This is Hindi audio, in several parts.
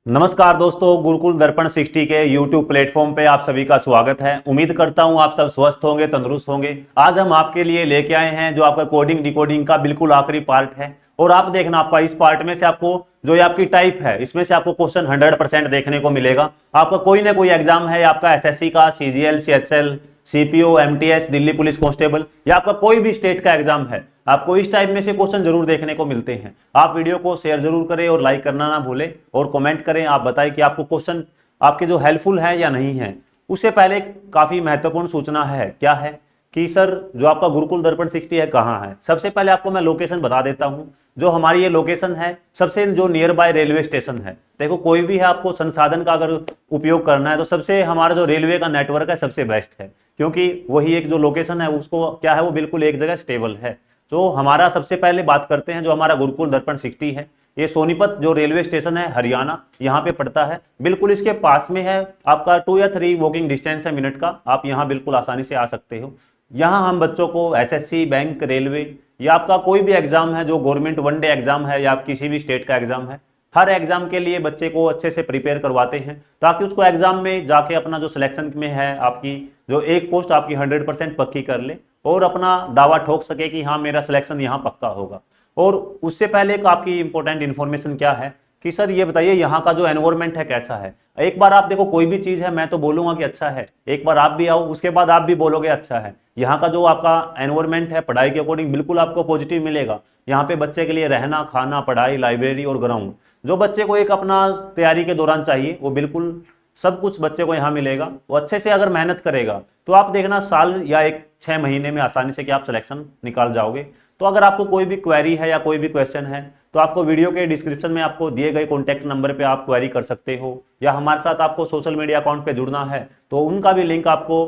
नमस्कार दोस्तों, गुरुकुल दर्पण 60 के YouTube प्लेटफॉर्म पे आप सभी का स्वागत है। उम्मीद करता हूं आप सब स्वस्थ होंगे, तंदुरुस्त होंगे। आज हम आपके लिए लेके आए हैं जो आपका कोडिंग डिकोडिंग का बिल्कुल आखिरी पार्ट है। और आप देखना, आपका इस पार्ट में से आपको जो ये आपकी टाइप है, इसमें से आपको क्वेश्चन 100% देखने को मिलेगा। आपका कोई ना कोई एग्जाम है, आपका एसएससी का, CGL, CHL, CPO, MTS, Delhi police constable, या आपका कोई भी स्टेट का एग्जाम है, आपको इस टाइप में से क्वेश्चन जरूर देखने को मिलते हैं। आप वीडियो को शेयर जरूर करें और लाइक करना ना भूलें और कमेंट करें। आप बताएं कि आपको क्वेश्चन आपके जो हेल्पफुल है या नहीं है। उससे पहले काफी महत्वपूर्ण सूचना है, क्या है कि सर जो आपका गुरुकुल दर्पण 60 है कहाँ है। सबसे पहले आपको मैं लोकेशन बता देता हूँ। जो हमारी ये लोकेशन है, सबसे जो नियर बाय रेलवे स्टेशन है। देखो, कोई भी है, आपको संसाधन का अगर उपयोग करना है तो सबसे हमारा जो रेलवे का नेटवर्क है सबसे बेस्ट है, क्योंकि वही एक जो लोकेशन है उसको क्या है, वो बिल्कुल एक जगह स्टेबल है। तो हमारा सबसे पहले बात करते हैं जो हमारा गुरुकुल दर्पण 60 है। ये सोनीपत जो रेलवे स्टेशन है हरियाणा, यहाँ पे पड़ता है। बिल्कुल इसके पास में है, आपका 2 या 3 वॉकिंग डिस्टेंस है मिनट का। आप यहाँ बिल्कुल आसानी से आ सकते हो। यहाँ हम बच्चों को एसएससी, बैंक, रेलवे या आपका कोई भी एग्जाम है जो गवर्नमेंट वनडे एग्जाम है या किसी भी स्टेट का एग्जाम है, हर एग्जाम के लिए बच्चे को अच्छे से प्रिपेयर करवाते हैं, ताकि उसको एग्जाम में जाके अपना जो सिलेक्शन में है, आपकी जो एक पोस्ट आपकी 100% पक्की कर ले और अपना दावा ठोक सके कि हाँ मेरा सिलेक्शन यहाँ पक्का होगा। और उससे पहले एक आपकी इंपॉर्टेंट इन्फॉर्मेशन क्या है कि सर ये बताइए यहाँ का जो एनवायरमेंट है कैसा है। एक बार आप देखो, कोई भी चीज है मैं तो बोलूंगा कि अच्छा है, एक बार आप भी आओ, उसके बाद आप भी बोलोगे अच्छा है। यहाँ का जो आपका एनवायरमेंट है पढ़ाई के अकॉर्डिंग बिल्कुल आपको पॉजिटिव मिलेगा। यहाँ पे बच्चे के लिए रहना, खाना, पढ़ाई, लाइब्रेरी और ग्राउंड, जो बच्चे को एक अपना तैयारी के दौरान चाहिए वो बिल्कुल सब कुछ बच्चे को यहाँ मिलेगा। वो अच्छे से अगर मेहनत करेगा तो आप देखना साल या 6 महीने में आसानी से कि आप सिलेक्शन निकाल जाओगे। तो अगर आपको कोई भी क्वेरी है या कोई भी क्वेश्चन है तो आपको वीडियो के डिस्क्रिप्शन में आपको दिए गए कॉन्टैक्ट नंबर पे आप क्वेरी कर सकते हो, या हमारे साथ आपको सोशल मीडिया अकाउंट पे जुड़ना है तो उनका भी लिंक आपको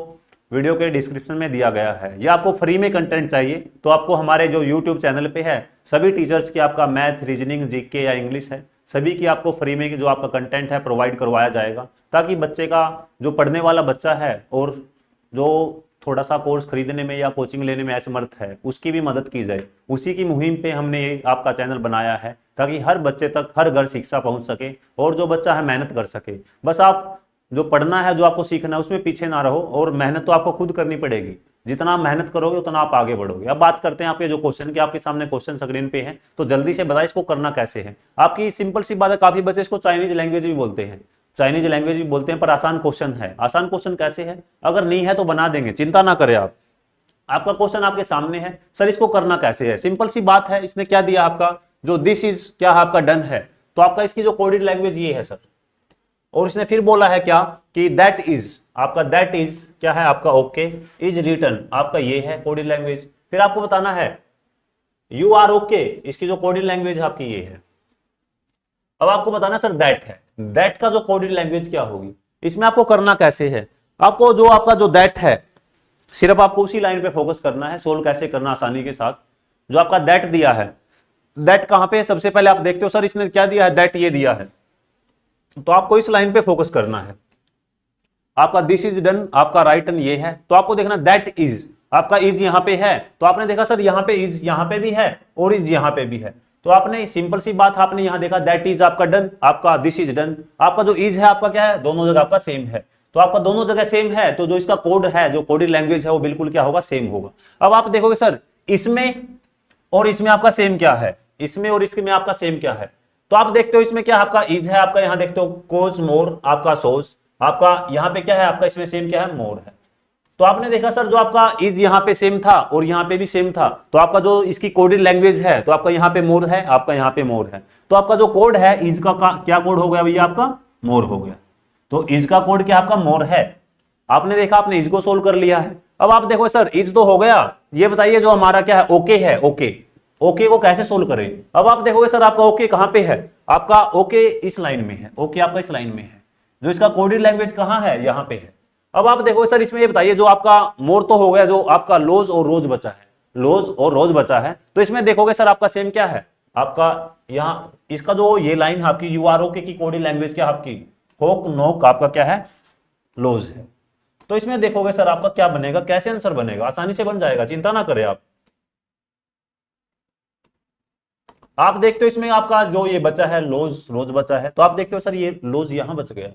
वीडियो के डिस्क्रिप्शन में दिया गया है। या आपको फ्री में कंटेंट चाहिए तो आपको हमारे जो यूट्यूब चैनल पे है सभी टीचर्स की आपका मैथ, रीजनिंग, जीके या इंग्लिश है, सभी की आपको फ्री में जो आपका कंटेंट है प्रोवाइड करवाया जाएगा, ताकि बच्चे का जो पढ़ने वाला बच्चा है और जो थोड़ा सा कोर्स खरीदने में या कोचिंग लेने में असमर्थ है उसकी भी मदद की जाए। उसी की मुहिम पे हमने ये आपका चैनल बनाया है, ताकि हर बच्चे तक हर घर शिक्षा पहुंच सके और जो बच्चा है मेहनत कर सके। बस आप जो पढ़ना है, जो आपको सीखना है, उसमें पीछे ना रहो, और मेहनत तो आपको खुद करनी पड़ेगी। जितना आप मेहनत करोगे उतना आप आगे बढ़ोगे। अब बात करते हैं आपके जो क्वेश्चन के, आपके सामने क्वेश्चन स्क्रीन पे है, तो जल्दी से बताइए इसको करना कैसे है। आपकी सिंपल सी बात है, काफी बच्चे इसको चाइनीज लैंग्वेज भी बोलते हैं, चाइनीज लैंग्वेज भी बोलते हैं, पर आसान क्वेश्चन है। आसान क्वेश्चन कैसे है, अगर नहीं है तो बना देंगे, चिंता ना करें आप। आपका क्वेश्चन आपके सामने है, सर इसको करना कैसे है। सिंपल सी बात है, इसने क्या दिया आपका, जो दिस इज क्या है आपका डन है, तो आपका इसकी जो कोडेड लैंग्वेज ये है सर। और इसने फिर बोला है क्या कि दैट इज, आपका दैट इज क्या है आपका ओके, इज रिटर्न आपका ये है कोडेड लैंग्वेज। फिर आपको बताना है यू आर ओके, इसकी जो कोडेड लैंग्वेज आपकी ये है। अब आपको बताना सर दैट है, दैट का जो कोडेड लैंग्वेज क्या होगी। इसमें आपको करना कैसे है, आपको जो आपका जो दैट है सिर्फ आपको उसी लाइन पे फोकस करना है, सोल्व कैसे करना आसानी के साथ। जो आपका दैट दिया है, दैट कहां पे है, सबसे पहले आप देखते हो सर इसने क्या दिया है, दैट ये दिया है, तो आपको इस लाइन पे फोकस करना है। आपका दिस इज डन, आपका राइट टर्न ये है, तो आपको देखना दैट इज, आपका इज यहां पे है, तो आपने देखा सर यहां पे इज यहां पे भी है और इज यहां पे भी है, तो आपने सिंपल सी बात आपने यहां देखा दैट इज आपका डन, आपका दिस इज डन। आपका जो इज है आपका क्या है, दोनों जगह आपका सेम है, तो आपका दोनों जगह सेम है, तो जो इसका कोड है, जो कोडेड लैंग्वेज है वो बिल्कुल क्या होगा, सेम होगा। अब आप देखोगे सर इसमें और इसमें आपका सेम क्या है, इसमें और इसमें आपका सेम क्या है, तो आप देखते हो इसमें क्या आपका इज है, आपका यहां देखते हो कोज मोर, आपका सोज, आपका यहां पे क्या है, आपका इसमें सेम क्या है, मोर है। तो आपने देखा सर जो आपका इज यहां पे सेम था और यहां पे भी सेम था, तो आपका जो इसकी कोडेड लैंग्वेज है, तो आपका यहां पे मोर है, आपका यहां पे मोर है, तो आपका जो कोड है इज का क्या कोड हो गया भैया, आपका मोर हो गया। तो इज का कोड क्या आपका मोर है। आपने देखा, आपने इज को सोल्व कर लिया है। अब आप देखो सर इज तो हो गया, ये बताइए जो हमारा क्या है, ओके है, ओके, ओके को कैसे सोल्व करें। अब आप देखोगे सर आपका ओके कहां पे है, आपका ओके इस लाइन में है, ओके आपका इस लाइन में है, जो इसका कोडेड लैंग्वेज कहां है, यहां पे है। अब आप देखो सर इसमें ये बताइए जो आपका मोर तो हो गया, जो आपका लोज और रोज बचा है, लोज और रोज बचा है, तो इसमें देखोगे सर आपका सेम क्या है, आपका यहाँ इसका जो ये लाइन है आपकी यूआरओके की कोडेड लैंग्वेज क्या आपकी, होक नोक, आपका क्या है, लोज है। तो इसमें देखोगे सर आपका क्या बनेगा, कैसे आंसर बनेगा, आसानी से बन जाएगा, चिंता ना करें आप देखते हो इसमें आपका जो ये बचा है लोज, रोज बचा है, तो आप देखते हो सर ये लोज यहां बच गया,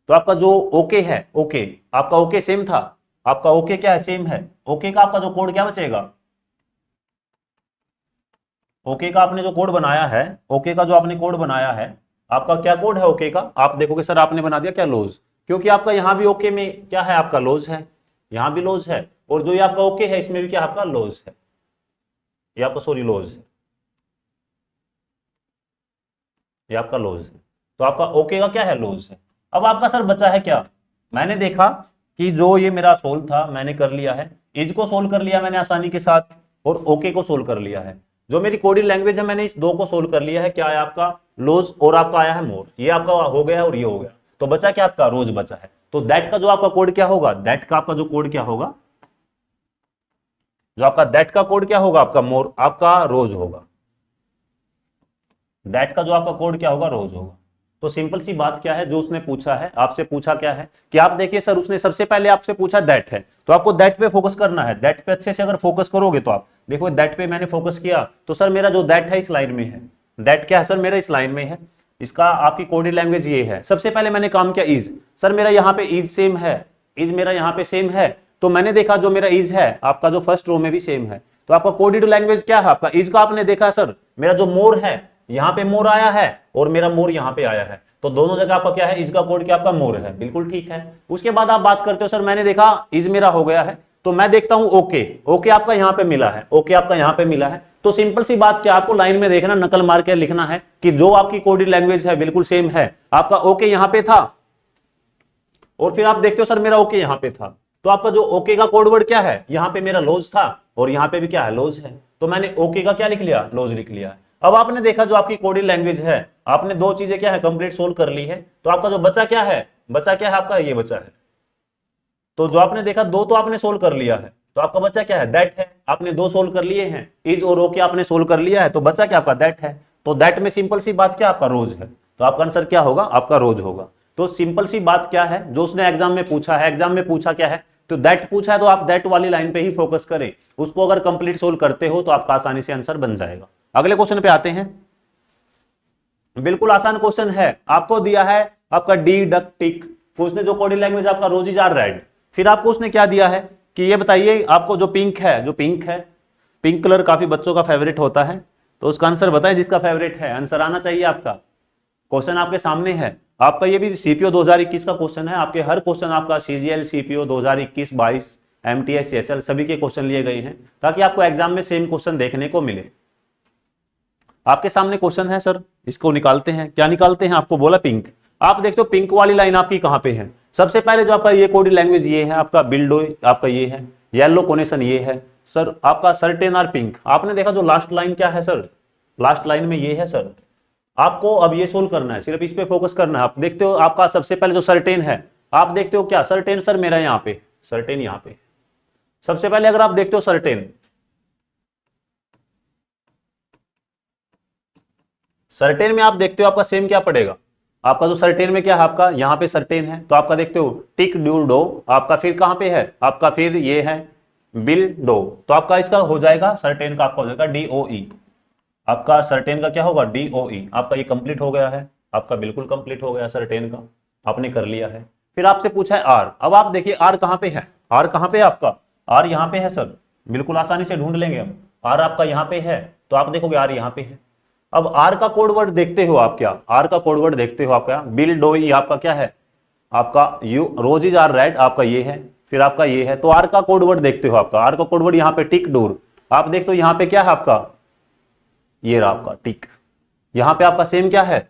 तो आपका जो ओके है, ओके आपका ओके सेम था, आपका ओके क्या है, सेम है, ओके का आपका जो कोड क्या बचेगा, ओके का आपने जो कोड बनाया है, ओके का जो आपने कोड बनाया है, आपका क्या कोड है ओके का, आप देखोगे सर आपने बना दिया क्या, लोज, क्योंकि आपका यहां भी ओके में क्या है, आपका लोज है, यहां भी लोज है, और जो ये आपका ओके है इसमें भी क्या आपका लोज है, ये आपका सॉरी लोज है, ये आपका लोज है, तो आपका ओके का क्या है, लोज है। अब आपका सर बचा है क्या, मैंने देखा कि जो ये मेरा सोल्व था मैंने कर लिया है, इज को सोल्व कर लिया मैंने आसानी के साथ, और ओके को सोल्व कर लिया है, जो मेरी कोडिंग लैंग्वेज है मैंने इस दो को सोल्व कर लिया है, क्या है आपका लोज, और आपका आया है मोर, ये आपका हो गया और ये हो गया, तो बचा क्या आपका रोज बचा है, तो दैट का जो आपका कोड क्या होगा, दैट का आपका जो कोड क्या होगा, जो आपका दैट का कोड क्या होगा, आपका मोर, आपका रोज होगा, दैट का जो आपका कोड क्या होगा, रोज होगा। तो सिंपल सी बात क्या है, जो उसने पूछा है आपसे, पूछा क्या है कि आप देखिए सर उसने सबसे पहले आपसे पूछा दैट है, तो आपको दैट पे फोकस करना है, दैट पे अच्छे से अगर फोकस करोगे तो आप देखो दैट पे मैंने फोकस किया, तो सर मेरा जो दैट है इस लाइन में है, दैट क्या है सर मेरा इस लाइन में है, इसका आपकी कोडिंग लैंग्वेज ये है। सबसे पहले मैंने काम किया इज, सर मेरा यहाँ पे इज सेम है, इज मेरा यहाँ पे सेम है, तो मैंने देखा जो मेरा इज है आपका जो फर्स्ट रो में भी सेम है, तो आपका कोडेड लैंग्वेज क्या है आपका इज का, आपने देखा सर मेरा जो मोर है यहाँ पे मोर आया है और मेरा मोर यहाँ पे आया है, तो दोनों जगह आपका क्या है, इज का कोड क्या आपका मोर है, बिल्कुल ठीक है। उसके बाद आप बात करते हो सर मैंने देखा इज मेरा हो गया है, तो मैं देखता हूं ओके, ओके आपका यहाँ पे मिला है, ओके आपका यहाँ पे मिला है, तो सिंपल सी बात क्या आपको लाइन में देखना, नकल मार के लिखना है कि जो आपकी कोडिंग लैंग्वेज है बिल्कुल सेम है, आपका ओके यहाँ पे था, और फिर आप देखते हो सर मेरा ओके यहाँ पे था, तो आपका जो ओके का कोड वर्ड क्या है, यहाँ पे मेरा लोज था और यहाँ पे भी क्या है, लोज है, तो मैंने ओके का क्या लिख लिया, लोज लिख लिया। अब आपने देखा जो आपकी कोडिंग लैंग्वेज है, आपने दो चीजें क्या है कंप्लीट सोल्व कर ली है, तो आपका जो बचा क्या है, बचा क्या है आपका, ये बचा है, तो जो आपने देखा दो तो आपने सोल्व कर लिया है, तो आपका बचा क्या है, दैट है, आपने दो सोल्व कर लिए हैं, इज और ओके आपने सोल्व कर लिया है, तो बचा क्या आपका दैट है, तो दैट में सिंपल सी बात क्या आपका रोज है, तो आपका आंसर क्या होगा, आपका रोज होगा। तो सिंपल सी बात क्या है, जो उसने एग्जाम में पूछा है, एग्जाम में पूछा क्या है, तो दैट पूछा है, तो आप दैट वाली लाइन पे ही फोकस करें, उसको अगर कंप्लीट सोल्व करते हो तो आपका आसानी से आंसर बन जाएगा। अगले क्वेश्चन पे आते हैं, बिल्कुल आसान क्वेश्चन है, आपको दिया है आपका डी डक टिक, उसने जो कोडिंग लैंग्वेज आपका रोज इज आर रेड, फिर आपको उसने क्या दिया है कि ये बताइए आपको जो पिंक है, जो पिंक है, पिंक कलर काफी बच्चों का फेवरेट होता है, तो उसका आंसर बताएं जिसका फेवरेट है, आंसर आना चाहिए आपका, क्वेश्चन आपके सामने है, आपका ये भी सीपीओ 2021 का क्वेश्चन है, आपके हर क्वेश्चन आपका सीजीएल सीपीओ 2021-22 एमटीएस सीएसएल सभी के क्वेश्चन लिए गए हैं, ताकि आपको एग्जाम में सेम क्वेश्चन देखने को मिले। आपके सामने क्वेश्चन है सर, इसको निकालते हैं, क्या निकालते हैं, आपको बोला पिंक, आप देखते हो पिंक वाली लाइन आपकी कहां पे है, सबसे पहले जो आपका ये कोडिंग लैंग्वेज ये है आपका बिल्डो, आपका ये है येलो कोनेशन, ये है सर आपका सर्टेन आर पिंक, आपने देखा जो लास्ट लाइन क्या है सर, लास्ट लाइन में ये है सर, आपको अब ये सोल्व करना है, सिर्फ इस पे फोकस करना है। आप देखते हो आपका सबसे पहले जो सर्टेन है, आप देखते हो क्या सर्टेन सर मेरा यहाँ पे, सर्टेन यहाँ पे सबसे पहले अगर आप देखते हो सर्टेन, सर्टेन में आप देखते हो आपका सेम क्या पड़ेगा, आपका जो सर्टेन में क्या है आपका यहाँ पे सर्टेन है, तो आपका देखते हो टिक डू डो, आपका फिर कहां पे है आपका, फिर ये है बिल डो, तो आपका इसका हो जाएगा सर्टेन का आपका हो जाएगा डीओई, आपका सर्टेन का क्या होगा डीओई, आपका ये कंप्लीट हो गया है, आपका बिल्कुल कंप्लीट हो गया सर्टेन का, आपने कर लिया है। फिर आपसे पूछा है आर, अब आप देखिए आर कहां पे है, आर कहां पे है आपका, आर यहाँ पे है सर, बिल्कुल आसानी से ढूंढ लेंगे हम, आर आपका यहाँ पे है, तो आप देखोगे आर यहाँ पे है। अब आर का कोड वर्ड देखते हो आप, क्या आर का कोड वर्ड देखते हो आपका बिल डोई, आपका क्या है आपका you rose is are red, आपका ये है, फिर आपका ये है, तो आर का कोड वर्ड देखते हो आपका, आर का कोड वर्ड यहाँ पे टिक डूर, आप देखते हो यहाँ पे क्या है आपका, ये रहा आपका टिक, यहाँ पे आपका सेम क्या है,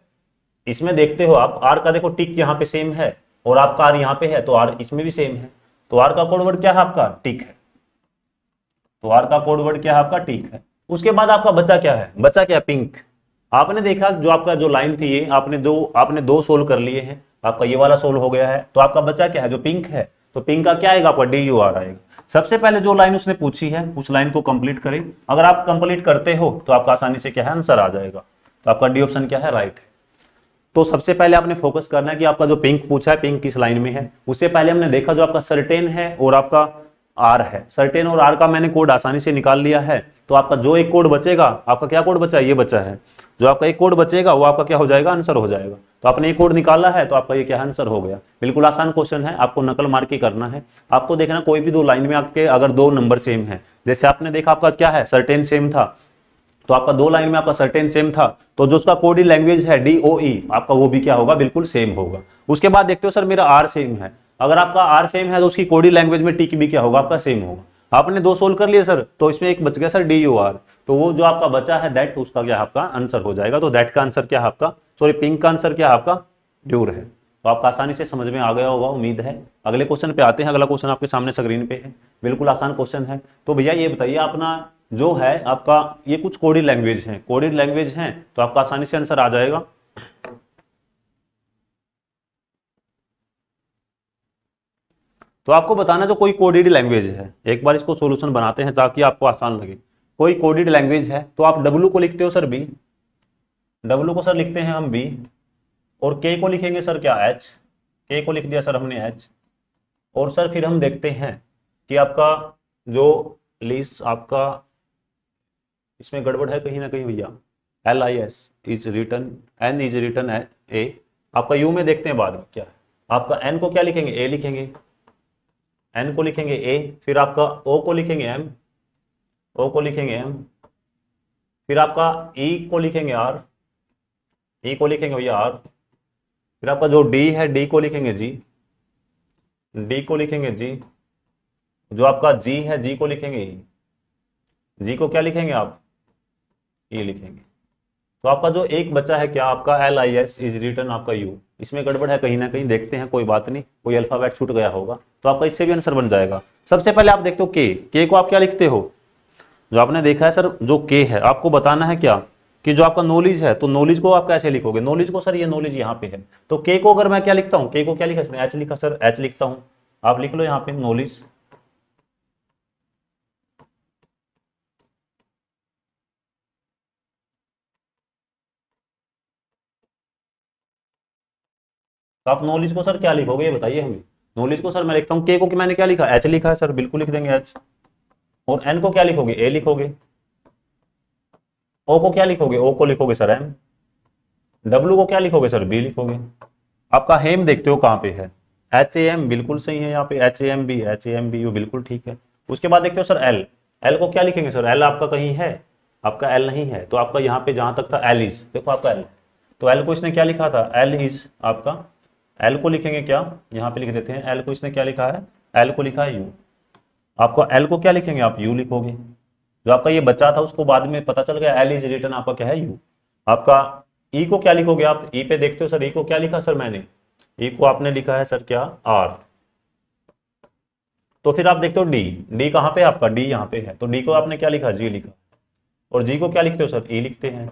इसमें देखते हो आप आर का देखो टिक यहाँ पे सेम है, और आपका आर यहाँ पे है, तो आर इसमें भी सेम है, तो आर का कोड वर्ड क्या है आपका टिक है, तो आर का कोड वर्ड क्या है आपका टिक है। उसके बाद आपका बचा क्या है, बचा क्या पिंक, आपने देखा जो आपका जो लाइन थी ये आपने दो सोल्व कर लिए हैं, आपका ये वाला सोल्व हो गया है, तो आपका बचा क्या है जो पिंक है, तो पिंक का क्या आएगा आपका डी यू आर आएगा। सबसे पहले जो लाइन उसने पूछी है उस लाइन को कंप्लीट करें, अगर आप कंप्लीट करते हो तो आपका आसानी से क्या है आंसर आ जाएगा, तो आपका डी ऑप्शन क्या है राइट है। तो सबसे पहले आपने फोकस करना है कि आपका जो पिंक पूछा है पिंक किस लाइन में है। उससे पहले हमने देखा जो आपका सर्टेन है और आपका आर है, सर्टेन और आर का मैंने कोड आसानी से निकाल लिया है। तो आपका जो एक कोड बचेगा, आपका क्या कोड बचा है, ये बचा है, जो आपका एक कोड बचेगा वो आपका क्या हो जाएगा, आंसर हो जाएगा। तो आपने एक कोड निकाला है तो आपका ये क्या आंसर हो गया। बिल्कुल आसान क्वेश्चन है, आपको नकल मार के करना है। आपको देखना कोई भी दो लाइन में आपके अगर दो नंबर सेम है, जैसे आपने देखा आपका क्या है सर्टेन सेम था, तो आपका दो लाइन में आपका सर्टेन सेम था, तो जो उसका कोडिंग लैंग्वेज है DOE आपका वो भी क्या होगा, बिल्कुल सेम होगा। उसके बाद देखते हो सर मेरा आर सेम है, अगर आपका आर सेम है तो उसकी कोडिंग लैंग्वेज में टिक भी क्या होगा, आपका सेम होगा। आपने दो सोल्व कर लिए सर, तो इसमें एक बच गया सर DUR, तो वो जो आपका बचा है दैट, उसका क्या आपका आंसर हो जाएगा। तो दैट का आंसर क्या है आपका, सॉरी पिंक का आंसर क्या है आपका, ड्यूर है। तो आपका आसानी से समझ में आ गया होगा, उम्मीद है। अगले क्वेश्चन पे आते हैं। अगला क्वेश्चन आपके सामने स्क्रीन पे है, बिल्कुल आसान क्वेश्चन है। तो भैया ये बताइए अपना जो है आपका ये कुछ कोडेड लैंग्वेज है, कोडेड लैंग्वेज है, तो आपका आसानी से आंसर आ जाएगा। तो आपको बताना जो कोई कोडेड लैंग्वेज है, एक बार इसको सॉल्यूशन बनाते हैं ताकि आपको आसान लगे। कोई कोडेड लैंग्वेज है तो आप डब्ल्यू को लिखते हो सर बी, डब्ल्यू को सर लिखते हैं हम बी, और के को लिखेंगे सर क्या एच, के को लिख दिया सर हमने एच। और सर फिर हम देखते हैं कि आपका जो लिस्ट आपका इसमें गड़बड़ है कहीं ना कहीं भैया, LIS is return, N is return a, आपका यू में देखते हैं बाद में क्या है। आपका N को क्या लिखेंगे, ए लिखेंगे, N को लिखेंगे ए, फिर आपका O को लिखेंगे M, O को लिखेंगे M, फिर आपका E को लिखेंगे R, E को लिखेंगे भैया R, फिर आपका जो D है D को लिखेंगे G, D को लिखेंगे G, जो आपका G है G को लिखेंगे E, G को क्या लिखेंगे आप, E लिखेंगे। तो आपका जो एक बचा है क्या आपका LIS इज रिटर्न आपका U, इसमें गड़बड़ है कहीं ना कहीं, देखते हैं कोई बात नहीं, कोई अल्फाबेट छूट गया होगा, तो आपका इससे भी आंसर बन जाएगा। सबसे पहले आप देखते हो के को आप क्या लिखते हो, जो आपने देखा है सर जो के है आपको बताना है क्या कि जो आपका नॉलेज है, तो नॉलेज को आप कैसे लिखोगे, नॉलेज को सर ये नॉलेज यहाँ पे है, तो के को अगर मैं क्या लिखता हूँ, के को क्या लिखा इसने एच लिखा सर, एच लिखता हूँ, आप लिख लो यहाँ पे नॉलेज। तो आप नॉलेज को सर क्या लिखोगे ये बताइए हमें, नॉलेज को सर मैं लिखता हूँ के को कि मैंने क्या लिखा एच लिखा है सर, बिल्कुल लिख देंगे एच। और एन को क्या लिखोगे ए लिखोगे, ओ को क्या लिखोगे, ओ को लिखोगे सर एम, डब्ल्यू को क्या लिखोगे सर बी लिखोगे। आपका हेम देखते हो कहाँ पे है, HAM बिल्कुल सही है यहाँ पे, HAMBU बिल्कुल ठीक है। उसके बाद देखते हो सर एल, एल को क्या लिखेंगे सर, एल आपका कहीं है, आपका एल नहीं है, तो आपका यहाँ पे जहां तक था एल इज, देखो आपका एल, तो एल को इसने क्या लिखा था, एल इज आपका, एल को लिखेंगे क्या, यहाँ पे लिख देते हैं, एल को इसने क्या लिखा है, एल को लिखा है यू, आपको एल को क्या लिखेंगे आप यू लिखोगे। जो आपका ये बच्चा था उसको बाद में पता चल गया एल इज रिटर्न आपका क्या है यू। आपका ई को क्या लिखोगे आप, ई पे देखते हो सर, ई को क्या लिखा सर मैंने, ई को आपने लिखा है सर क्या आर। तो फिर आप देखते हो डी, डी कहाँ पे आपका, डी यहाँ पे है, तो डी को आपने क्या लिखा जी लिखा, और जी को क्या लिखते हो सर ई लिखते हैं,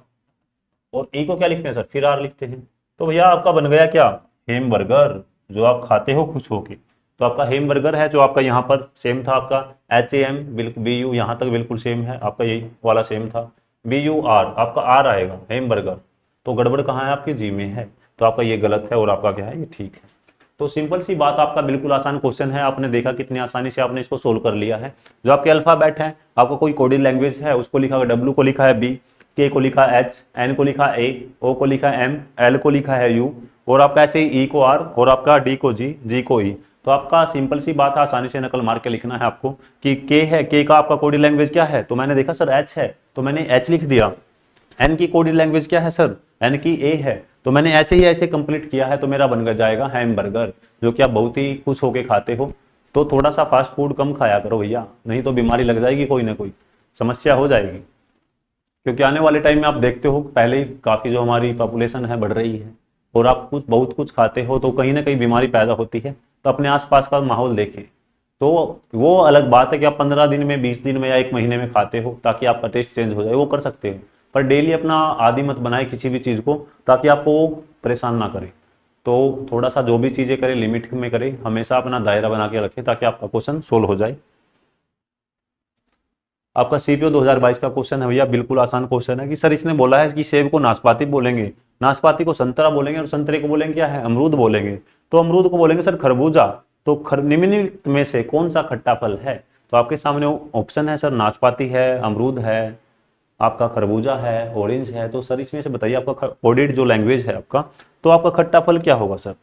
और ई को क्या लिखते हैं सर फिर आर लिखते हैं। तो भैया आपका बन गया क्या, हेमबर्गर, जो आप खाते हो खुश होके। तो आपका हेमबर्गर है जो आपका यहाँ पर सेम था, आपका HAM बिल्कुल BU यहाँ तक बिल्कुल सेम है, आपका यही वाला सेम था, BUR आपका आर आएगा हेमबर्गर, तो गड़बड़ कहाँ है आपकी जी में है, तो आपका ये गलत है और आपका क्या है ये ठीक है। तो सिंपल सी बात, आपका बिल्कुल आसान क्वेश्चन है, आपने देखा कितनी आसानी से आपने इसको सोल्व कर लिया है। जो आपके अल्फाबेट है, आपको कोई कोडिंग लैंग्वेज है उसको लिखा है, डब्ल्यू को लिखा है बी, के को लिखा है एच, एन को लिखा है ए, ओ को लिखा है एम, एल को लिखा है यू, और आपका ऐसे ही ई को आर, और आपका डी को जी, जी को ई। तो आपका सिंपल सी बात है, आसानी से नकल मार के लिखना है आपको कि के है, के का आपका कोडिंग लैंग्वेज क्या है, तो मैंने देखा सर एच है तो मैंने एच लिख दिया। एन की कोडिंग लैंग्वेज क्या है सर, एन की ए है, तो मैंने ऐसे ही ऐसे कंप्लीट किया है, तो मेरा बन जाएगा हैमबर्गर, जो कि आप बहुत ही खुश होके खाते हो। तो थोड़ा सा फास्ट फूड कम खाया करो भैया, नहीं तो बीमारी लग जाएगी, कोई ना कोई समस्या हो जाएगी। क्योंकि आने वाले टाइम में आप देखते हो पहले ही काफ़ी जो हमारी पॉपुलेशन है बढ़ रही है, और आप कुछ बहुत कुछ खाते हो तो कहीं ना कहीं बीमारी पैदा होती है। तो अपने आसपास का माहौल देखें, तो वो अलग बात है कि आप 15 दिन में, 20 दिन में या 1 महीने में खाते हो ताकि आपका टेस्ट चेंज हो जाए, वो कर सकते हो, पर डेली अपना आदी मत बनाए किसी भी चीज़ को, ताकि आपको वो परेशान ना करे। तो थोड़ा सा जो भी चीज़ें करें लिमिट में करें, हमेशा अपना दायरा बना के रखें ताकि आपका क्वेश्चन सोल्व हो जाए। आपका CPO 2022 का क्वेश्चन है भैया, बिल्कुल आसान क्वेश्चन है कि सर इसने बोला है कि सेब को नाशपाती बोलेंगे, नाशपाती को संतरा बोलेंगे और संतरे को बोलेंगे क्या है, अमरूद बोलेंगे। तो अमरूद को बोलेंगे सर खरबूजा। तो निम्नलिखित में से कौन सा खट्टा फल है? तो आपके सामने ऑप्शन है सर, नाशपाती है, अमरूद है, आपका खरबूजा है, ऑरेंज है। तो सर इसमें से बताइए आपका कोडेड जो लैंग्वेज है आपका, तो आपका खट्टा फल क्या होगा सर?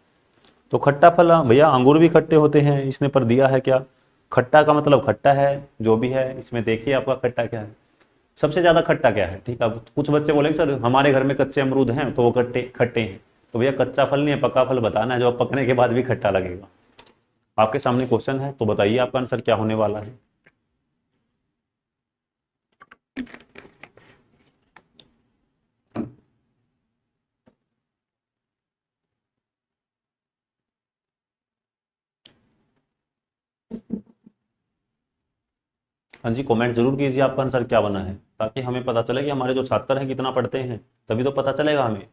तो खट्टा फल भैया अंगूर भी खट्टे होते हैं, इसने पर दिया है क्या, खट्टा का मतलब खट्टा है जो भी है। इसमें देखिए आपका खट्टा क्या है, सबसे ज्यादा खट्टा क्या है। ठीक है, अब कुछ बच्चे बोलेंगे सर हमारे घर में कच्चे अमरूद हैं तो वो खट्टे खट्टे हैं। तो भैया कच्चा फल नहीं है, पक्का फल बताना है जो पकने के बाद भी खट्टा लगेगा। आपके सामने क्वेश्चन है, तो बताइए आपका आंसर क्या होने वाला है। हाँ जी, कमेंट जरूर कीजिए आपका आंसर क्या बना है, ताकि हमें पता चले कि हमारे जो छात्र हैं कितना पढ़ते हैं, तभी तो पता चलेगा हमें।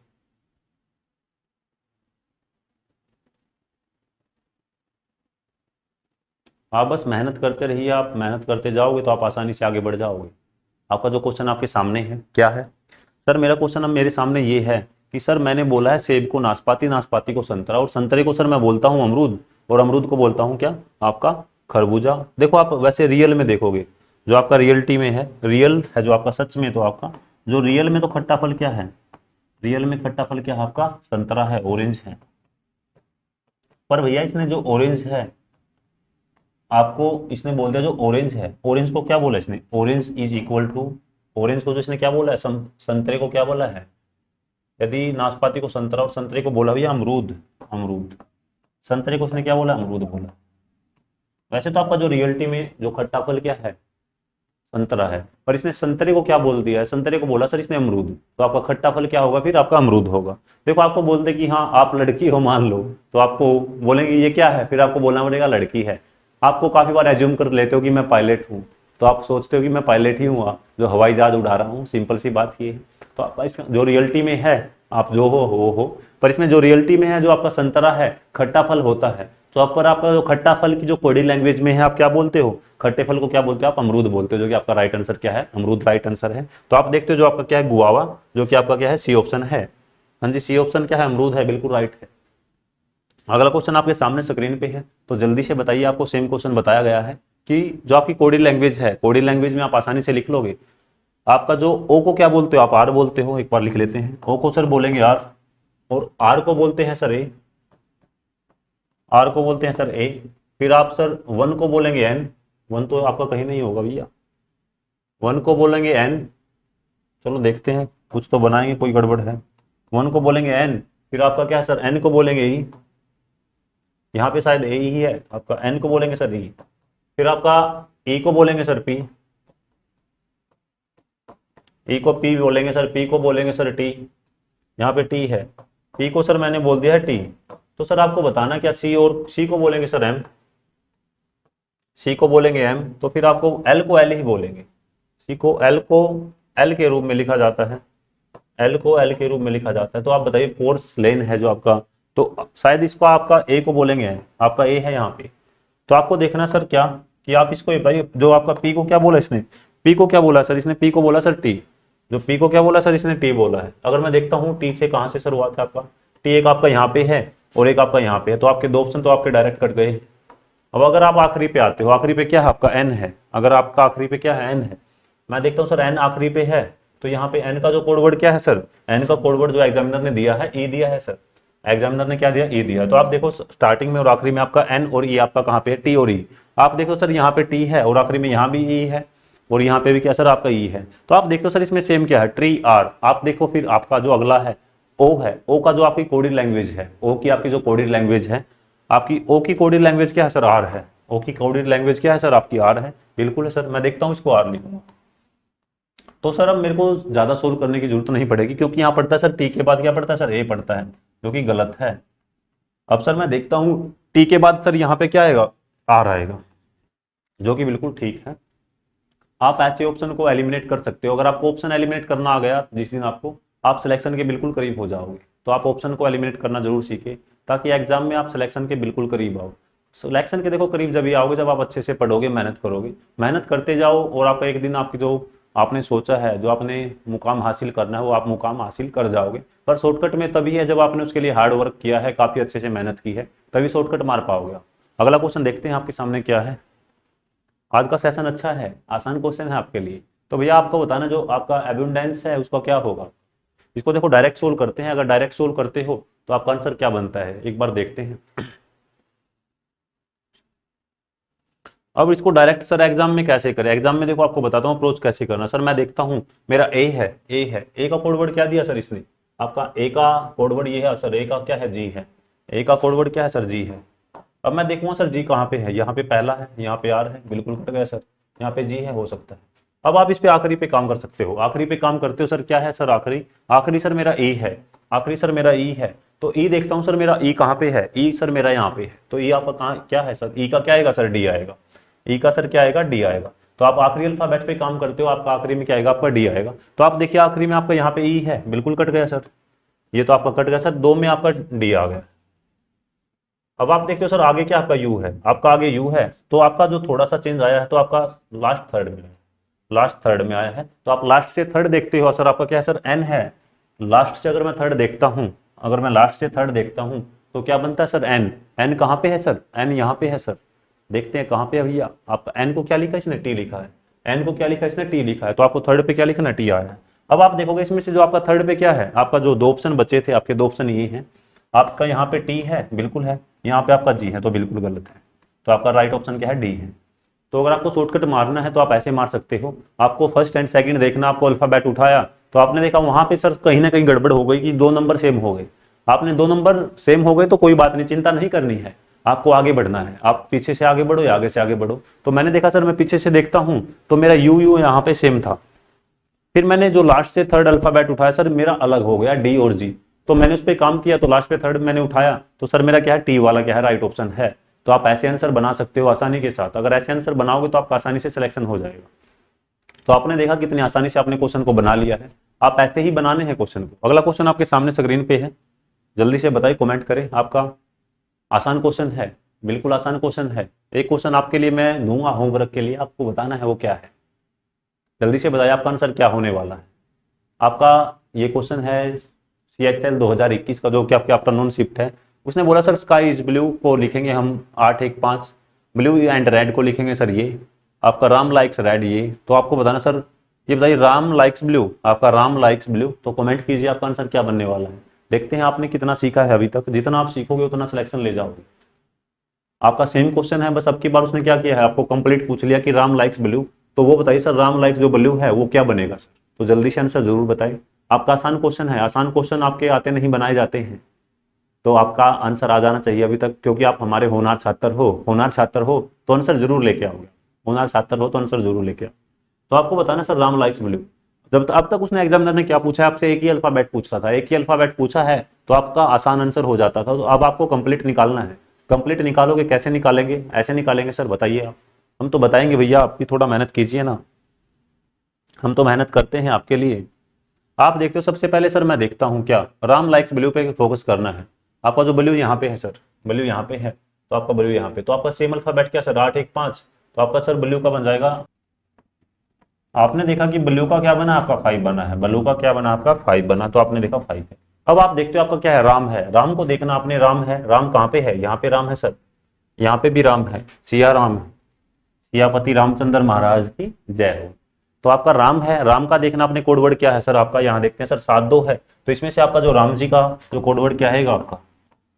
आप बस मेहनत करते रहिए, आप मेहनत करते जाओगे तो आप आसानी से आगे बढ़ जाओगे। आपका जो क्वेश्चन आपके सामने है क्या है? सर मेरा क्वेश्चन अब मेरे सामने ये है कि सर मैंने बोला है सेब को नाशपाती, नाशपाती को संतरा, और संतरे को सर मैं बोलता हूँ अमरूद, और अमरूद को बोलता हूँ क्या, आपका खरबूजा। देखो आप वैसे रियल में देखोगे, जो आपका रियलिटी में है, रियल है जो आपका सच में, तो आपका जो रियल में तो खट्टा फल क्या है, रियल में खट्टा फल क्या है आपका, संतरा है, ऑरेंज है। पर भैया इसने जो ऑरेंज है आपको, इसने बोल दिया जो ऑरेंज है, ऑरेंज को क्या बोला इसने, orange is equal to, orange को जो इसने क्या बोला है, संतरे को क्या बोला है, यदि नाशपाती को संतरा और संतरे को बोला भैया अमरूद, अमरूद, संतरे को उसने क्या बोला, अमरूद बोला। वैसे तो आपका जो रियलिटी में जो खट्टा फल क्या है, संतरा है, पर इसने संतरे को क्या बोल दिया है, संतरे को बोला सर इसने अमरूद, तो आपका खट्टा फल क्या होगा, फिर आपका अमरूद होगा। देखो आपको बोलते कि हाँ आप लड़की हो मान लो, तो आपको बोलेंगे ये क्या है, फिर आपको बोलना पड़ेगा लड़की है। आपको काफी बार एज्यूम कर लेते हो कि मैं पायलट हूँ, तो आप सोचते हो कि मैं पायलट ही हुआ जो हवाई जहाज उड़ा रहा हूँ, सिंपल सी बात ये है। तो आप इस जो रियलिटी में है आप जो हो वो हो, पर इसमें जो रियलिटी में है जो आपका संतरा है खट्टा फल होता है। तो आप पर आपका जो खट्टा फल की जो कोडी लैंग्वेज में है आप क्या बोलते हो, खट्टे फल को क्या बोलते हो, आप अमरूद बोलते हो, जो कि आपका राइट आंसर क्या है, अमरूद राइट आंसर है। तो आप देखते हो जो आपका क्या है, गुआवा, जो कि आपका क्या है, सी ऑप्शन है। हाँ जी, सी ऑप्शन क्या है, अमरूद है, बिल्कुल राइट है। अगला क्वेश्चन आपके सामने स्क्रीन पे है, तो जल्दी से बताइए, आपको सेम क्वेश्चन बताया गया है कि जो आपकी कोडी लैंग्वेज है, कोडी लैंग्वेज में आप आसानी से लिख लोगे। आपका जो ओ को क्या बोलते हो, आप आर बोलते हो, एक बार लिख लेते हैं। ओ को सर बोलेंगे आर, और आर को बोलते हैं सर ए, आर को बोलते हैं सर ए। फिर आप सर वन को बोलेंगे एन, वन तो आपका कहीं नहीं होगा भैया, वन को बोलेंगे एन। चलो देखते हैं कुछ तो बनाएंगे, कोई गड़बड़ है। वन को बोलेंगे एन, फिर आपका क्या है सर, एन को बोलेंगे ई, यहाँ पे शायद ए ही है आपका, एन को बोलेंगे सर ई। फिर आपका ई को बोलेंगे सर पी, ई को पी बोलेंगे सर, पी को बोलेंगे सर टी, यहाँ पे टी है, पी को सर मैंने बोल दिया है टी। तो सर आपको बताना क्या, सी और सी को बोलेंगे सर एम, सी को बोलेंगे एम, तो फिर आपको एल को एल ही बोलेंगे। सी को एल के रूप में लिखा जाता है, एल को एल के रूप में लिखा जाता है। तो आप बताइए फोर्स लेन है जो आपका, तो शायद इसको आपका ए को बोलेंगे, आपका ए है यहाँ पे। तो आपको देखना सर क्या कि आप इसको भाई जो आपका पी को क्या बोला इसने, पी को क्या बोला सर इसने, पी को बोला सर टी, जो पी को क्या बोला सर इसने, टी बोला है। अगर मैं देखता हूँ टी से कहाँ से शुरुआत है आपका, टी एक आपका यहाँ पे है और एक आपका यहाँ पे है, तो आपके दो ऑप्शन तो आपके डायरेक्ट कट गए। अब अगर आप आखिरी पे आते हो, आखिरी पे क्या है आपका एन है, अगर आपका आखिरी पे क्या है, एन है, मैं देखता हूँ सर एन आखिरी पे है, तो यहाँ पे एन का जो कोड वर्ड क्या है सर, एन का कोड वर्ड जो एग्जामिनर ने दिया है ई दिया है सर, एग्जामिनर ने क्या दिया, ई दिया। तो आप देखो स्टार्टिंग में और आखिरी में आपका एन और ई आपका कहाँ पे है, टी और ई। आप देखो सर यहाँ पे टी है और आखिरी में यहाँ भी ई है और यहाँ पे भी क्या सर आपका ई है। तो आप देखो सर इसमें सेम क्या है, ट्री आर। आप देखो फिर आपका जो अगला है ओ है, ओ का जो आपकी कोडिंग लैंग्वेज है, ओ की आपकी जो कोडिंग लैंग्वेज है, आपकी ओ की कोडिंग लैंग्वेज क्या है सर, आर है। ओ की कोडिंग लैंग्वेज क्या है सर, आपकी आर है, बिल्कुल है सर। मैं देखता हूँ इसको आर लिखूंगा। तो सर अब मेरे को ज्यादा सोल्व करने की जरूरत नहीं पड़ेगी, क्योंकि यहाँ पढ़ता है सर टी के बाद क्या पढ़ता है सर, ए पढ़ता है, जो कि गलत है। अब सर मैं देखता हूँ टी के बाद सर यहाँ पे क्या आएगा, आर आएगा, जो कि बिल्कुल ठीक है। आप ऐसे ऑप्शन को एलिमिनेट कर सकते हो। अगर आपको ऑप्शन एलिमिनेट करना आ गया जिस दिन आपको, आप सिलेक्शन के बिल्कुल करीब हो जाओगे। तो आप ऑप्शन को एलिमिनेट करना जरूर सीखें, ताकि एग्जाम में आप सिलेक्शन के बिल्कुल करीब आओ। सिलेक्शन के देखो करीब जब भी आओगे जब आप अच्छे से पढ़ोगे, मेहनत करोगे, मेहनत करते जाओ, और आपका एक दिन आपकी जो आपने सोचा है, जो आपने मुकाम हासिल करना है वो आप मुकाम हासिल कर जाओगे। पर शॉर्टकट में तभी है जब आपने उसके लिए हार्ड वर्क किया है, काफ़ी अच्छे से मेहनत की है, तभी शॉर्टकट मार पाओगे। अगला क्वेश्चन देखते हैं आपके सामने क्या है। आज का सेशन अच्छा है, आसान क्वेश्चन है आपके लिए। तो भैया आपको बताना जो आपका एबंडेंस है उसका क्या होगा। इसको देखो डायरेक्ट सोल्व करते हैं। अगर डायरेक्ट सोल्व करते हो तो आपका आंसर क्या बनता है एक बार देखते हैं। अब इसको डायरेक्ट सर एग्जाम में कैसे करें। एग्जाम में देखो आपको बताता हूँ अप्रोच कैसे करना। सर मैं देखता हूँ मेरा ए का कोडवर्ड क्या दिया सर इसने, आपका ए का कोडवर्ड ये है सर, ए का क्या है जी है, ए का कोडवर्ड क्या है सर जी है। अब मैं देखूंगा सर जी कहाँ पे है, यहाँ पे पहला है, यहाँ पे आर है, बिल्कुल कट गया सर, यहाँ पे जी है, हो सकता है। अब आप इस पे आखिरी पे काम कर सकते हो। आखिरी पे काम करते हो सर, क्या है सर आखिरी, आखिरी सर मेरा ई है, आखिरी सर मेरा ई है। तो ई देखता हूँ सर मेरा ई कहाँ पे है, ई सर मेरा यहाँ पे है। तो ई आपका कहाँ क्या है सर, ई का क्या आएगा सर डी आएगा, ई का सर क्या आएगा डी आएगा। तो आप आखिरी अल्फाबेट पे काम करते हो, आपका आखिरी में क्या आएगा आपका डी आएगा। तो आप देखिए आखिरी में आपका यहाँ पे ई है, बिल्कुल कट गया सर, ये तो आपका कट गया सर, दो में आपका डी आ गया। अब आप देखते हो सर आगे क्या आपका यू है, आपका आगे यू है, तो आपका जो थोड़ा सा चेंज आया है तो आपका लास्ट थर्ड में है, लास्ट थर्ड में आया है। तो आप लास्ट से थर्ड देखते हो सर, आपका क्या है सर एन है। लास्ट से अगर मैं थर्ड देखता हूँ, अगर मैं लास्ट से थर्ड देखता हूँ तो क्या बनता है सर एन। एन कहाँ पे है सर, एन यहाँ पे है सर, देखते हैं कहाँ पे है भैया। आपका एन को क्या लिखा है इसने, टी लिखा है, एन को क्या लिखा है इसने, टी लिखा है। तो आपको थर्ड पे क्या लिखना है, टी आया है। अब आप देखोगे इसमें से जो आपका थर्ड पे क्या है, आपका जो दो ऑप्शन बचे थे आपके, दो ऑप्शन ये हैं, आपका यहाँ पे टी है बिल्कुल है, यहाँ पे आपका जी है, तो बिल्कुल गलत है। तो आपका राइट ऑप्शन क्या है, डी है। तो अगर आपको शॉर्टकट मारना है तो आप ऐसे मार सकते हो। आपको फर्स्ट एंड सेकंड देखना, आपको अल्फाबेट उठाया तो आपने देखा वहां पे सर कहीं ना कहीं गड़बड़ हो गई कि दो नंबर सेम हो गए। आपने दो नंबर सेम हो गए तो कोई बात नहीं, चिंता नहीं करनी है, आपको आगे बढ़ना है। आप पीछे से आगे बढ़ो या आगे से आगे बढ़ो। तो मैंने देखा सर मैं पीछे से देखता हूँ तो मेरा यू यू यहाँ पे सेम था, फिर मैंने जो लास्ट से थर्ड अल्फाबेट उठाया सर मेरा अलग हो गया डी और जी। तो मैंने उस पर काम किया तो लास्ट पे थर्ड मैंने उठाया तो सर मेरा क्या है, टी वाला क्या है राइट ऑप्शन है। तो आप ऐसे आंसर बना सकते हो आसानी के साथ। अगर ऐसे आंसर बनाओगे तो आपका आसानी से सिलेक्शन हो जाएगा। तो आपने देखा कितनी आसानी से आपने क्वेश्चन को बना लिया है। आप ऐसे ही बनाने हैं क्वेश्चन को। अगला क्वेश्चन आपके सामने स्क्रीन पे है, जल्दी से बताइए, कमेंट करें। आपका आसान क्वेश्चन है, बिल्कुल आसान क्वेश्चन है। एक क्वेश्चन आपके लिए मैं दूंगा होमवर्क के लिए, आपको बताना है वो क्या है। जल्दी से बताइए आपका आंसर क्या होने वाला है। आपका ये क्वेश्चन है CHL 2021 का, जो कि आपके आफ्टरनून शिफ्ट है। उसने बोला सर स्काई इज ब्लू को लिखेंगे हम 815, ब्लू एंड रेड को लिखेंगे सर ये, आपका राम लाइक्स रेड ये। तो आपको बताना सर, ये बताइए राम लाइक्स ब्लू, आपका राम लाइक्स ब्लू। तो कमेंट कीजिए आपका आंसर क्या बनने वाला है। देखते हैं आपने कितना सीखा है अभी तक, जितना आप सीखोगे उतना सिलेक्शन ले जाओगे। आपका सेम क्वेश्चन है, बस अब की बार उसने क्या किया है, आपको कंप्लीट पूछ लिया कि राम लाइक्स ब्लू। तो वो बताइए सर राम लाइक्स जो ब्लू है वो क्या बनेगा सर। तो जल्दी से आंसर जरूर बताइए। आपका आसान क्वेश्चन है, आसान क्वेश्चन आपके आते नहीं बनाए जाते हैं। तो आपका आंसर आ जाना चाहिए अभी तक, क्योंकि आप हमारे होनहार छात्र हो। होनहार छात्र हो तो आंसर जरूर लेके आओगे, होनहार छात्र हो तो आंसर जरूर लेके आओ। तो आपको बताना सर राम लाइक्स ब्लू। जब अब तक उसने एग्जामिनर ने क्या पूछा है आपसे, एक ही अल्फाबेट पूछता था, एक ही अल्फाबेट पूछा है तो आपका आसान आंसर हो जाता था। तो अब आपको कंप्लीट निकालना है। कंप्लीट निकालोगे, कैसे निकालेंगे, ऐसे निकालेंगे सर, बताइए आप। हम तो बताएंगे भैया, आप भी थोड़ा मेहनत कीजिए ना, हम तो मेहनत करते हैं आपके लिए। आप देखते हो सबसे पहले सर मैं देखता हूँ क्या, राम लाइक्स ब्लू पे फोकस करना है। आपका जो ब्लू यहाँ पे है सर, ब्लू यहाँ पे है, तो आपका ब्लू यहाँ पे, तो आपका सेम अल्फाबेट क्या सर 815। तो आपका सर ब्लू का बन जाएगा, आपने देखा कि ब्लू का क्या बना, आपका 5 बना है, ब्लू का क्या बना आपका 5 बना, तो आपने देखा 5 है। अब आप देखते हो आपका क्या है, राम है। राम को देखना आपने, राम है, राम कहाँ पे है, यहाँ पे राम है सर, यहाँ पे भी राम है, सिया राम है, सियापति रामचंद्र महाराज की जय हो। तो आपका राम है, राम का देखना आपने कोडवर्ड क्या है सर, आपका यहाँ देखते हैं सर 72 है। तो इसमें से आपका जो राम जी का जो कोडवर्ड क्या है आपका,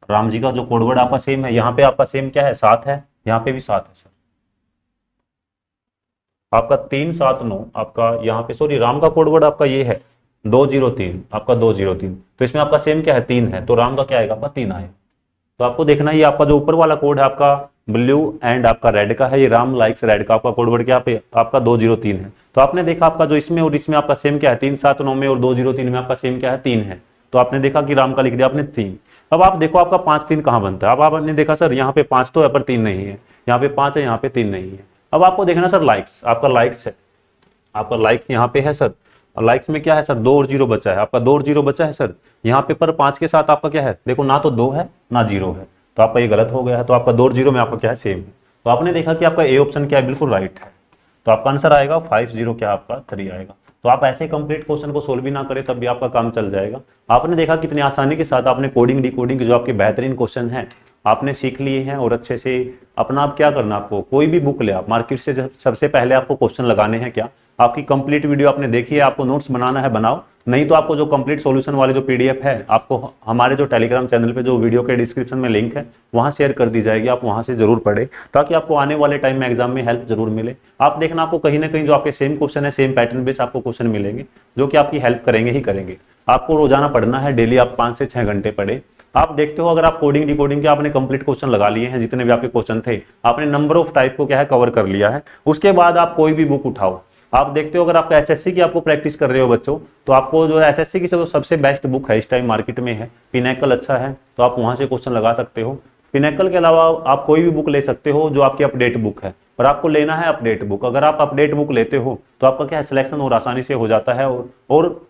राम जी का जो कोडवर्ड आपका सेम है, यहाँ पे आपका सेम क्या है 7 है, यहाँ पे भी 7 है सर। आपका 379 आपका यहाँ पे, सॉरी राम का कोडवर्ड आपका ये है 203, आपका 203। तो इसमें आपका सेम क्या है 3 है, तो राम का क्या आएगा आपका 3 आएगा। तो आपको देखना ये आपका जो ऊपर वाला कोड है आपका ब्लू एंड आपका रेड का है, ये राम लाइक्स रेड का आपका कोडवर्ड क्या पे आपका 203 है। तो आपने देखा आपका जो इसमें और इसमें आपका सेम क्या है 379 में और 203 में आपका सेम क्या है 3 है। तो आपने देखा कि राम का लिख दिया आपने 3। अब आप देखो आपका 5 3 कहाँ बनता है। अब आपने देखा सर यहाँ पे 5 तो है पर 3 नहीं है, यहाँ पे 5 है, यहाँ पे 3 नहीं है। अब आपको देखना सर लाइक्स, आपका लाइक्स है, आपका लाइक्स यहाँ पे है सर, लाइक्स में क्या है सर 2 और 0 बचा है, आपका 2 और 0 बचा है सर यहाँ पे, पर 5 के साथ आपका क्या है देखो, ना तो 2 है ना 0 है, तो आपका ये गलत हो गया है। तो आपका 2 और 0 में आपका क्या है सेम है। तो आपने देखा कि आपका ए ऑप्शन क्या है, बिल्कुल राइट है। तो आपका आंसर आएगा 50 क्या आपका 3 आएगा। तो आप ऐसे कंप्लीट क्वेश्चन को सोल्व भी ना करें तब भी आपका काम चल जाएगा। आपने देखा कितनी आसानी के साथ आपने कोडिंग डिकोडिंग के जो आपके बेहतरीन क्वेश्चन हैं आपने सीख लिए हैं और अच्छे से अपना आप क्या करना, आपको कोई भी बुक ले आप मार्केट से सबसे पहले आपको क्वेश्चन लगाने हैं क्या, आपकी कंप्लीट वीडियो आपने देखी है, आपको नोट्स बनाना है बनाओ, नहीं तो आपको जो कंप्लीट सॉल्यूशन वाले जो पीडीएफ है आपको हमारे जो टेलीग्राम चैनल पे जो वीडियो के डिस्क्रिप्शन में लिंक है वहां शेयर कर दी जाएगी, आप वहां से जरूर पढ़े ताकि आपको आने वाले टाइम में एग्जाम में हेल्प जरूर मिले। आप देखना आपको कहीं ना कहीं जो आपके सेम क्वेश्चन है सेम पैटर्न बेस आपको क्वेश्चन मिलेंगे जो कि आपकी हेल्प करेंगे ही करेंगे। आपको रोजाना पढ़ना है, डेली आप 5 से 6 घंटे पढ़े। आप देखते हो अगर आप कोडिंग डिकोडिंग के आपने कंप्लीट क्वेश्चन लगा लिए हैं, जितने भी आपके क्वेश्चन थे आपने नंबर ऑफ टाइप को क्या है कवर कर लिया है, उसके बाद आप कोई भी बुक उठाओ। आप देखते हो अगर आपका एसएससी की आपको प्रैक्टिस कर रहे हो बच्चों, तो आपको जो एसएससी की सबसे बेस्ट बुक है इस टाइम मार्केट में है पिनेकल, अच्छा है तो आप वहां से क्वेश्चन लगा सकते हो। पिनेकल के अलावा आप कोई भी बुक ले सकते हो जो आपकी अपडेट बुक है, पर आपको लेना है अपडेट बुक। अगर आप अपडेट बुक लेते हो तो आपका क्या है सिलेक्शन और आसानी से हो जाता है। और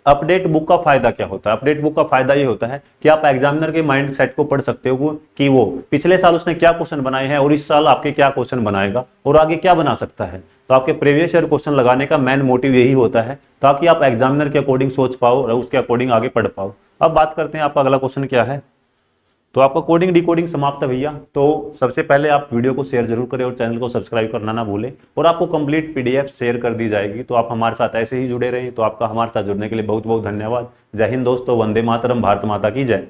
अपडेट बुक का फायदा क्या होता है, अपडेट बुक का फायदा ये होता है कि आप एग्जामिनर के माइंड सेट को पढ़ सकते हो कि वो पिछले साल उसने क्या क्वेश्चन बनाए हैं और इस साल आपके क्या क्वेश्चन बनाएगा और आगे क्या बना सकता है। तो आपके प्रीवियस ईयर क्वेश्चन लगाने का मेन मोटिव यही होता है ताकि आप एग्जामिनर के अकॉर्डिंग सोच पाओ और उसके अकॉर्डिंग आगे पढ़ पाओ। अब बात करते हैं आपका अगला क्वेश्चन क्या है। तो आपका कोडिंग डिकोडिंग समाप्त है भैया। तो सबसे पहले आप वीडियो को शेयर जरूर करें और चैनल को सब्सक्राइब करना ना भूलें और आपको कंप्लीट पीडीएफ शेयर कर दी जाएगी। तो आप हमारे साथ ऐसे ही जुड़े रहें। तो आपका हमारे साथ जुड़ने के लिए बहुत बहुत धन्यवाद। जय हिंद दोस्तों, वंदे मातरम, भारत माता की जय।